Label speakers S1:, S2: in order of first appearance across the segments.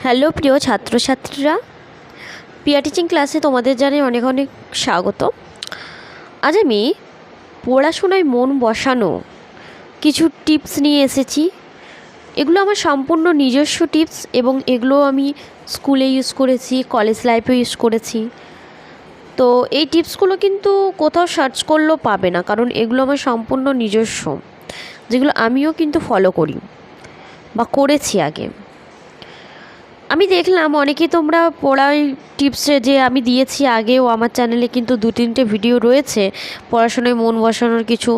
S1: Hello প্রিয় ছাত্রছাত্রীরা, পিয়া teaching ক্লাসে তোমাদের জানাই অনেক অনেক স্বাগত। আজ আমি পড়াশোনায় মন বসানো কিছু টিপস নিয়ে এসেছি। এগুলো আমার সম্পূর্ণ নিজস্ব টিপস এবং এগুলো আমি স্কুলে ইউজ করেছি, কলেজ লাইফে ইউজ করেছি। তো এই টিপসগুলো কিন্তু কোথাও সার্চ করলেও পাবে না, কারণ এগুলো আমার সম্পূর্ণ নিজস্ব, যেগুলো আমিও কিন্তু ফলো করি বা করেছি আগে। আমি দেখলাম অনেকেই তোমরা পড়াই টিপসে যে আমি দিয়েছি আগেও, আমার চ্যানেলে কিন্তু 2-3টে ভিডিও রয়েছে পড়াশোনায় মন বসানোর কিছু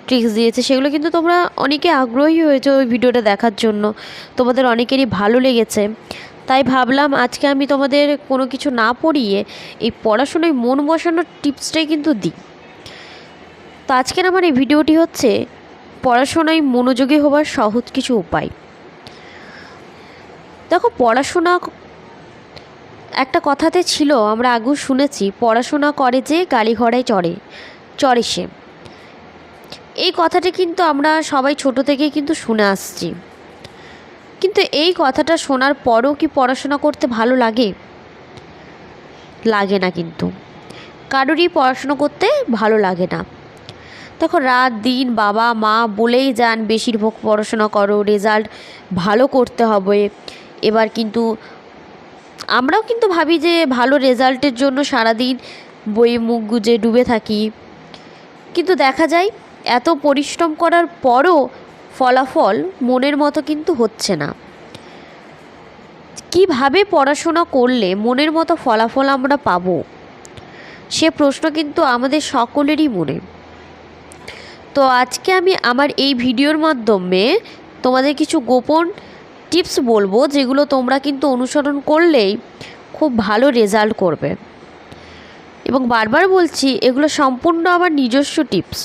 S1: ট্রিক্স দিয়েছে, সেগুলো কিন্তু তোমরা অনেকে আগ্রহী হয়েছে ওই ভিডিওটা দেখার জন্য, তোমাদের অনেকেরই ভালো লেগেছে। তাই ভাবলাম আজকে আমি তোমাদের কোনো কিছু না পড়িয়ে এই পড়াশোনায় মন বসানোর টিপসটাই কিন্তু দিই। তো আজকের আমার এই ভিডিওটি হচ্ছে পড়াশোনায় মনোযোগী হওয়ার সহজ কিছু উপায়। দেখো, পড়াশোনা একটা কথাতে ছিল, আমরা আগেও শুনেছি, পড়াশোনা করে যে গাড়ি ঘোড়ায় চড়ে সে। এই কথাটি কিন্তু আমরা সবাই ছোট থেকেই কিন্তু শুনে আসছি, কিন্তু এই কথাটা শোনার পরও কি পড়াশোনা করতে ভালো লাগে? লাগে না, কিন্তু কারোরই পড়াশোনা করতে ভালো লাগে না। দেখো, রাত দিন বাবা মা বলেই যান বেশিরভাগ পড়াশোনা করো, রেজাল্ট ভালো করতে হবে। এবার কিন্তু আমরাও কিন্তু ভাবি যে ভালো রেজাল্টের জন্য সারাদিন বইয়ে মুখ গুজে ডুবে থাকি, কিন্তু দেখা যায় এত পরিশ্রম করার পরও ফলাফল মনের মতো কিন্তু হচ্ছে না। কিভাবে পড়াশোনা করলে মনের মতো ফলাফল আমরা পাবো, সে প্রশ্ন কিন্তু আমাদের সকলেরই মনে। তো আজকে আমি আমার এই ভিডিওর মাধ্যমে তোমাদের কিছু গোপন টিপস বলবো, যেগুলো তোমরা কিন্তু অনুসরণ করলেই খুব ভালো রেজাল্ট করবে। এবং বারবার বলছি, এগুলো সম্পূর্ণ আমার নিজস্ব টিপস,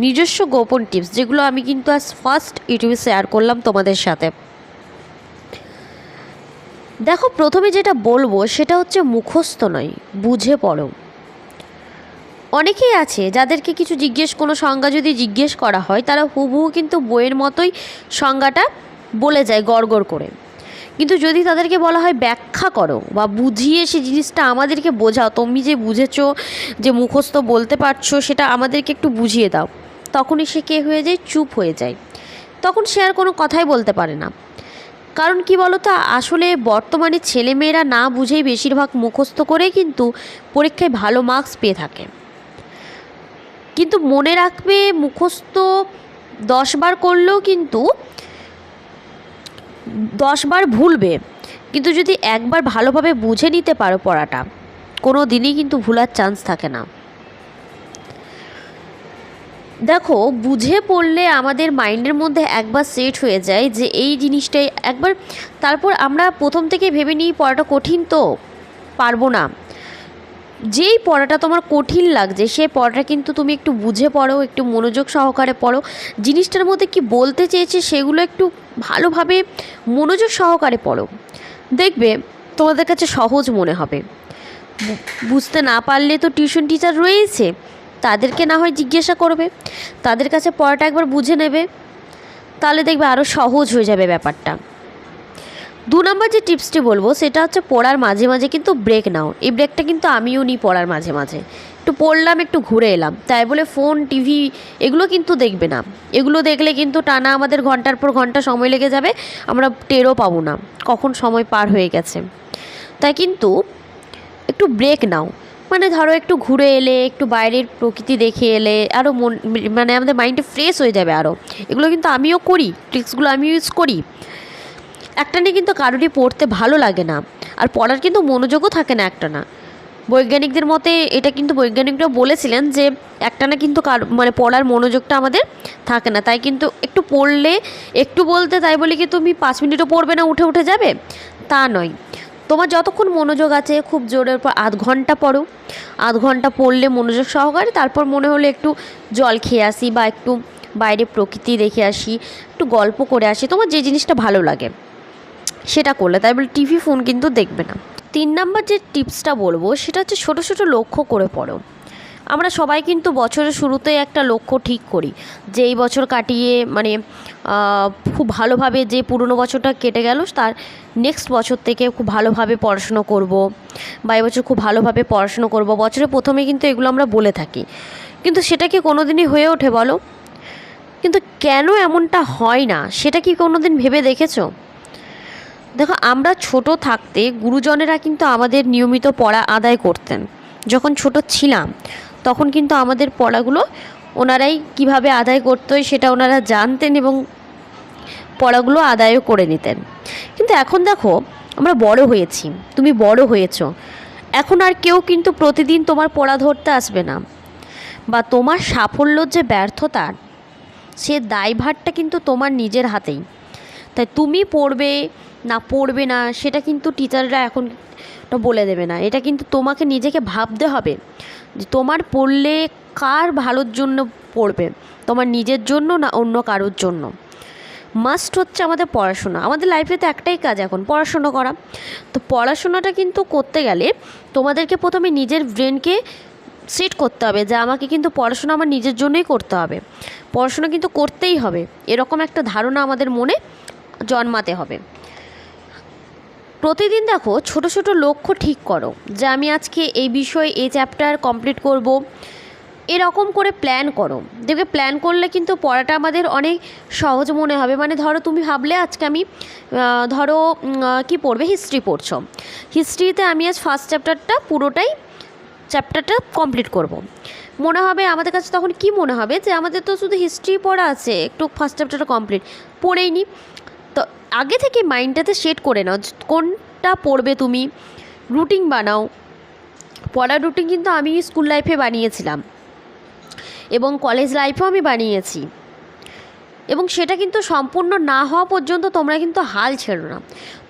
S1: নিজস্ব গোপন টিপস, যেগুলো আমি কিন্তু আজ ফার্স্ট ইউটিউবে শেয়ার করলাম তোমাদের সাথে। দেখো, প্রথমে যেটা বলবো সেটা হচ্ছে মুখস্থ নয়, বুঝে পড়ো। অনেকেই আছে যাদেরকে কিছু কোনো সংজ্ঞা যদি জিজ্ঞেস করা হয়, তারা হুবহু কিন্তু বইয়ের মতোই সংজ্ঞাটা বলে যায় গড়গড় করে। কিন্তু যদি তাদেরকে বলা হয় ব্যাখ্যা করো বা বুঝিয়ে সে জিনিসটা আমাদেরকে বোঝাও, তুমি যে বুঝেছো, যে মুখস্থ বলতে পারছো, সেটা আমাদেরকে একটু বুঝিয়ে দাও, তখনই সে কে হয়ে যায়? চুপ হয়ে যায়। তখন সে আর কোনো কথাই বলতে পারে না। কারণ কি বলো তো, আসলে বর্তমানে ছেলেমেয়েরা না বুঝেই বেশিরভাগ মুখস্থ করে কিন্তু পরীক্ষায় ভালো মার্কস পেয়ে থাকে। কিন্তু মনে রাখবে, মুখস্থ 10 বার করলেও কিন্তু 10 বার ভুলবে, কিন্তু যদি একবার ভালোভাবে বুঝে নিতে পারো পড়াটা, কোনো দিনই কিন্তু ভুলার চান্স থাকে না। দেখো, বুঝে পড়লে আমাদের মাইন্ডের মধ্যে একবার সেট হয়ে যায় যে এই জিনিসটাই একবার, তারপর আমরা প্রথম থেকে ভেবে নিই পড়াটা কঠিন, তো পারবো না। যেই পড়াটা তোমার কঠিন লাগছে সেই পড়াটা কিন্তু তুমি একটু বুঝে পড়ো, একটু মনোযোগ সহকারে পড়ো, জিনিসটার মধ্যে কি বলতে চেয়েছে সেগুলো একটু ভালোভাবে মনোযোগ সহকারে পড়ো, দেখবে তোমাদের কাছে সহজ মনে হবে। বুঝতে না পারলে তো টিউশন টিচার রয়েছে, তাদেরকে না হয় জিজ্ঞাসা করবে, তাদের কাছে পড়াটা একবার বুঝে নেবে, তাহলে দেখবে আরও সহজ হয়ে যাবে ব্যাপারটা। 2 নম্বর যে টিপসটি বলবো সেটা হচ্ছে পড়ার মাঝে মাঝে কিন্তু ব্রেক নাও। এই ব্রেকটা কিন্তু আমিও নিই পড়ার মাঝে মাঝে। একটু পড়লাম, একটু ঘুরে এলাম, তাই বলে ফোন টিভি এগুলো কিন্তু দেখবে না। এগুলো দেখলে কিন্তু টানা আমাদের ঘন্টার পর ঘন্টা সময় লেগে যাবে, আমরা টেরও পাবো না কখন সময় পার হয়ে গেছে। তাই কিন্তু একটু ব্রেক নাও, মানে ধরো একটু ঘুরে এলে, একটু বাইরের প্রকৃতি দেখে এলে আরও মানে আমাদের মাইন্ডটা ফ্রেশ হয়ে যাবে আরও। এগুলো কিন্তু আমিও করি, ট্রিক্সগুলো আমি ইউজ করি। একটানে কিন্তু কারোরই পড়তে ভালো লাগে না, আর পড়ার কিন্তু মনোযোগও থাকে না একটানা। বৈজ্ঞানিকদের মতে এটা কিন্তু বৈজ্ঞানিকরা বলেছিলেন যে একটানা কিন্তু মানে পড়ার মনোযোগটা আমাদের থাকে না। তাই কিন্তু একটু পড়লে, একটু বলতে তাই বলে কি তুমি 5 মিনিটও পড়বে না, উঠে উঠে যাবে, তা নয়। তোমার যতক্ষণ মনোযোগ আছে, খুব জোরের পর আধ ঘন্টা পড়ো, আধ ঘন্টা পড়লে মনোযোগ সহকারে, তারপর মনে হলো একটু জল খেয়ে আসি বা একটু বাইরে প্রকৃতি দেখে আসি, একটু গল্প করে আসি, তোমার যে জিনিসটা ভালো লাগে সেটা করলে, তাই বলে টিভি ফোন কিন্তু দেখবে না। 3 নম্বর যে টিপসটা বলবো সেটা হচ্ছে ছোটো ছোটো লক্ষ্য করে পড়ো। আমরা সবাই কিন্তু বছরের শুরুতেই একটা লক্ষ্য ঠিক করি যে এই বছর কাটিয়ে মানে খুব ভালোভাবে যে পুরনো বছরটা কেটে গেল তার নেক্সট বছর থেকে খুব ভালোভাবে পড়াশুনো করব, বা এবছর খুব ভালোভাবে পড়াশুনো করব। বছরের প্রথমে কিন্তু এগুলো আমরা বলে থাকি, কিন্তু সেটা কি কোনো দিনই হয়ে ওঠে বলো? কিন্তু কেন এমনটা হয় না সেটা কি কোনো দিন ভেবে দেখেছো? দেখো, আমরা ছোট থাকতে গুরুজনেরা কিন্তু আমাদের নিয়মিত পড়া আদায় করতেন। যখন ছোট ছিলাম তখন কিন্তু আমাদের পড়াগুলো ওনারাই কিভাবে আদায় করতে হয় সেটা ওনারা জানতেন এবং পড়াগুলো আদায়ও করে নিতেন। কিন্তু এখন দেখো, আমরা বড় হয়েছি, তুমি বড় হয়েছো, এখন আর কেউ কিন্তু প্রতিদিন তোমার পড়া ধরতে আসবে না, বা তোমার সাফল্যর যে ব্যর্থতা সে দায়ভারটা কিন্তু তোমার নিজের হাতেই। তাই তুমি পড়বে না সেটা কিন্তু টিচাররা এখন বলে দেবে না। এটা কিন্তু তোমাকে নিজেকে ভাবতে হবে যে তোমার পড়লে কার ভালোর জন্য পড়বে, তোমার নিজের জন্য না অন্য কারোর জন্য। মাস্ট হচ্ছে আমাদের পড়াশোনা। আমাদের লাইফে তো একটাই কাজ এখন, পড়াশোনা করা। তো পড়াশোনাটা কিন্তু করতে গেলে তোমাদেরকে প্রথমে নিজের ব্রেনকে সেট করতে হবে যে আমাকে কিন্তু পড়াশোনা আমার নিজের জন্যই করতে হবে, পড়াশোনা কিন্তু করতেই হবে, এরকম একটা ধারণা আমাদের মনে জন্মাতে হবে। প্রতিদিন দেখো, ছোট ছোট লক্ষ্য ঠিক করো যে আমি আজকে এই বিষয়ে এই চ্যাপ্টার কমপ্লিট করব, এরকম করে প্ল্যান করো। দেখবে প্ল্যান করলে কিন্তু পড়াটা আমাদের অনেক সহজ মনে হবে। মানে ধরো তুমি ভাবলে আজকে আমি কি পড়বে, হিস্ট্রি পড়ছো, হিস্ট্রিতে আমি আজ ফার্স্ট চ্যাপ্টারটা কমপ্লিট করব। মনে হবে আমাদের কাছে তখন কি মনে হবে যে আমাদের তো শুধু হিস্ট্রি পড়া আছে, একটু ফার্স্ট চ্যাপ্টারটা কমপ্লিট পড়েই নি। তো আগে থেকে মাইন্ডটাতে সেট করে নাও কোনটা পড়বে, তুমি রুটিন বানাও। পড়ার রুটিন কিন্তু আমি স্কুল লাইফে বানিয়েছিলাম এবং কলেজ লাইফেও আমি বানিয়েছি, এবং সেটা কিন্তু সম্পূর্ণ না হওয়া পর্যন্ত তোমরা কিন্তু হাল ছেড়ো না।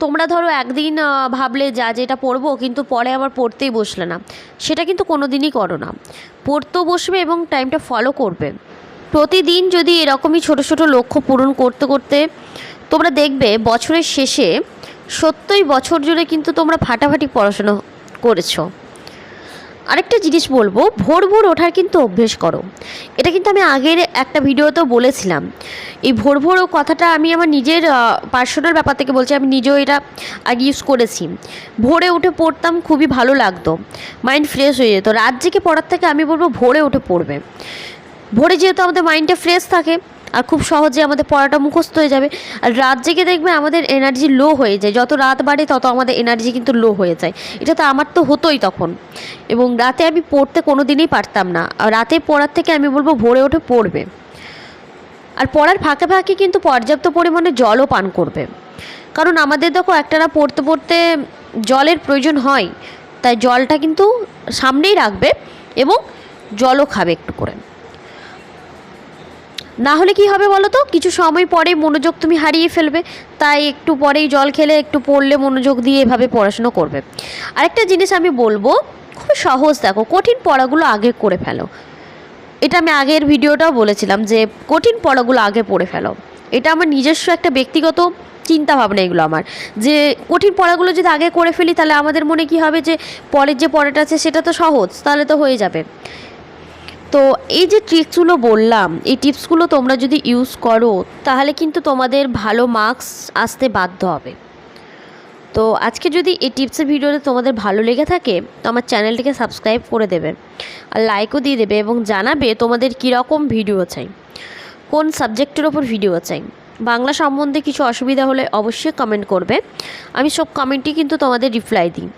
S1: তোমরা ধরো একদিন ভাবলে যেটা পড়বো, কিন্তু পরে আবার পড়তেই বসলে না, সেটা কিন্তু কোনো দিনই করো না। পড়তেও বসবে এবং টাইমটা ফলো করবে। প্রতিদিন যদি এরকমই ছোট ছোট লক্ষ্য পূরণ করতে করতে তোমরা দেখবে বছরের শেষে 70 বছর জুড়ে কিন্তু তোমরা ফাটাফাটি পড়াশোনা করেছো। আরেকটা জিনিস বলবো, ভোর ভোর ওঠার কিন্তু অভ্যেস করো। এটা কিন্তু আমি আগের একটা ভিডিওতেও বলেছিলাম। এই ভোর ভোর কথাটা আমি আমার নিজের পার্সোনাল ব্যাপার থেকে বলছি, আমি নিজেও এটা আগে ইউজ করেছি। ভোরে উঠে পড়তাম, খুবই ভালো লাগতো, মাইন্ড ফ্রেশ হয়ে যেত। রাত জেগে পড়ার থেকে আমি বলবো ভোরে উঠে পড়বে। ভোরে যেহেতু আমাদের মাইন্ডটা ফ্রেশ থাকে আর খুব সহজে আমাদের পড়াটা মুখস্থ হয়ে যাবে। আর রাত জেগে দেখবে আমাদের এনার্জি লো হয়ে যায়, যত রাত বাড়ে তত আমাদের এনার্জি কিন্তু লো হয়ে যায়। এটা তো আমার তো হতোই তখন, এবং রাতে আমি পড়তে কোনো দিনই পারতাম না। আর রাতে পড়ার থেকে আমি বলবো ভোরে উঠে পড়বে। আর পড়ার ফাঁকে ফাঁকে কিন্তু পর্যাপ্ত পরিমাণে জলও পান করবে, কারণ আমাদের দেখো একটানা পড়তে পড়তে জলের প্রয়োজন হয়। তাই জলটা কিন্তু সামনেই রাখবে এবং জলও খাবে একটু করে। না হলে কি হবে বলো তো, কিছু সময় পরে মনোযোগ তুমি হারিয়ে ফেলবে। তাই একটু পরেই জল খেলে একটু পড়লে মনোযোগ দিয়ে এভাবে পড়াশুনো করবে। আরেকটা জিনিস আমি বলবো, খুব সহজ, দেখো কঠিন পড়াগুলো আগে করে ফেলো। এটা আমি আগের ভিডিওটাও বলেছিলাম যে কঠিন পড়াগুলো আগে পড়ে ফেলো। এটা আমার নিজস্ব একটা ব্যক্তিগত চিন্তা ভাবনা এগুলো আমার, যে কঠিন পড়াগুলো যদি আগে করে ফেলি তাহলে আমাদের মনে কি হবে যে পরের যে পড়াটা আছে সেটা তো সহজ, তাহলে তো হয়ে যাবে। তো এই যে ট্রিক্সগুলো বললাম, এই টিপসগুলো তোমরা যদি ইউজ করো তাহলে কিন্তু তোমাদের ভালো মার্কস আসতে বাধ্য হবে। তো আজকে যদি এই টিপসের ভিডিওটা তোমাদের ভালো লেগে থাকে তো আমার চ্যানেলটিকে সাবস্ক্রাইব করে দেবে, আর লাইকও দিয়ে দেবে, এবং জানাবে তোমাদের কীরকম ভিডিও চাই, কোন সাবজেক্টের ওপর ভিডিও চাই। বাংলা সম্বন্ধে কিছু অসুবিধা হলে অবশ্যই কমেন্ট করবে, আমি সব কমেন্টই কিন্তু তোমাদের রিপ্লাই দিই।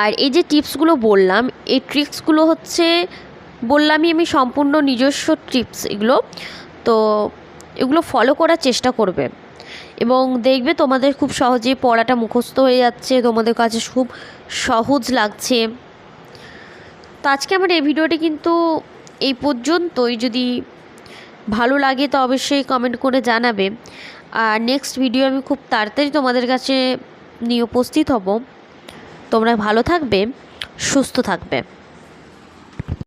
S1: আর এই যে টিপসগুলো বললাম, এই ট্রিক্সগুলো হচ্ছে বললামই আমি সম্পূর্ণ নিজস্ব টিপস এগুলো। তো এগুলো ফলো করার চেষ্টা করবে এবং দেখবে তোমাদের খুব সহজেই পড়াটা মুখস্থ হয়ে যাচ্ছে, তোমাদের কাছে খুব সহজ লাগছে। তো আজকে আমার এই ভিডিওটি কিন্তু এই পর্যন্তই। যদি ভালো লাগে তো অবশ্যই কমেন্ট করে জানাবে। আর নেক্সট ভিডিও আমি খুব তাড়াতাড়ি তোমাদের কাছে নিয়ে উপস্থিত হব। তোমরা ভালো থাকবে, সুস্থ থাকবে।